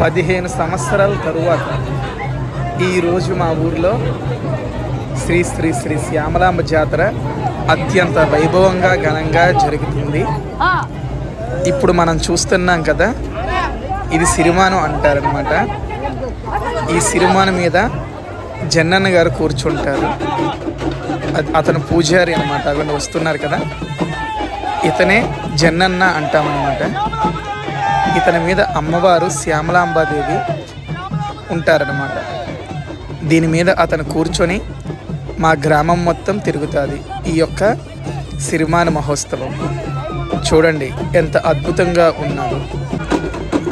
15 సంవత్సరాల తరువాత ఈరోజు మా ఊరిలో శ్రీ శ్రీ శ్రీ శ్యామలాంబ జాతర అత్యంత వైభవంగా ఘనంగా జరుగుతుంది. ఇప్పుడు మనం చూస్తున్నాం కదా, ఇది సిరిమానం అంటారనమాట. ఈ సిరిమానం మీద జన్నన్న గారు కూర్చుంటారు. అతను పూజారి అనమాట. అవి వస్తున్నారు కదా, ఇతనే జన్నన్న అంటామన్నమాట. ఇతని మీద అమ్మవారు శ్యామలాంబాదేవి ఉంటారనమాట. దీని మీద అతను కూర్చొని మా గ్రామం మొత్తం తిరుగుతుంది ఈ యొక్క సిరిమాన మహోత్సవం. చూడండి ఎంత అద్భుతంగా ఉన్నదో.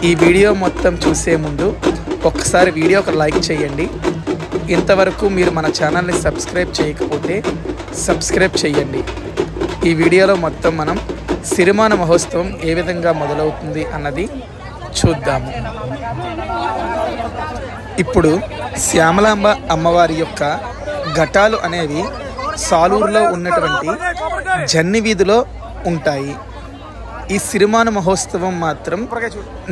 ఈ వీడియో మొత్తం చూసే ముందు ఒక్కసారి వీడియోకి లైక్ చేయండి. ఇంతవరకు మీరు మన ఛానల్ని సబ్స్క్రైబ్ చేయకపోతే సబ్స్క్రైబ్ చేయండి. ఈ వీడియోలో మొత్తం మనం సిరిమాన మహోత్సవం ఏ విధంగా మొదలవుతుంది అన్నది చూద్దాము. ఇప్పుడు శ్యామలాంబ అమ్మవారి యొక్క ఘటాలు అనేవి సాలూరులో ఉన్నటువంటి జన్ని వీధిలో ఉంటాయి. ఈ సిరిమాన మహోత్సవం మాత్రం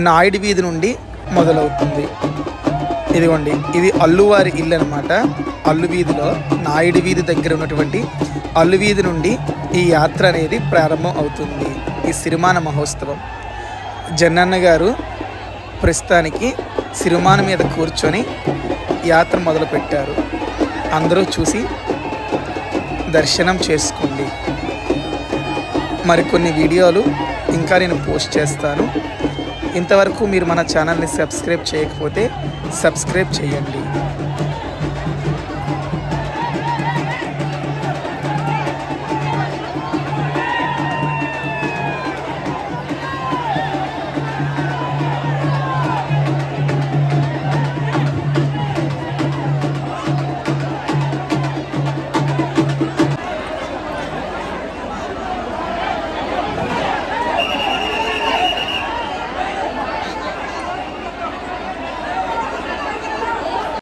నాయుడు వీధి నుండి మొదలవుతుంది. ఇదిగోండి, ఇది అల్లువారి ఇల్లు అనమాట. అల్లు వీధిలో నాయుడు వీధి దగ్గర ఉన్నటువంటి అల్లు వీధి నుండి ఈ యాత్ర అనేది ప్రారంభం అవుతుంది. ఈ సిరిమాన మహోత్సవం జన్నన్న గారు ప్రస్తుతానికి సిరిమాన మీద కూర్చొని యాత్ర మొదలుపెట్టారు. అందరూ చూసి దర్శనం చేసుకోండి. మరికొన్ని వీడియోలు ఇంకా నేను పోస్ట్ చేస్తాను. ఇంతవరకు మీరు మన ఛానల్ని సబ్స్క్రైబ్ చేయకపోతే సబ్స్క్రైబ్ చేయండి.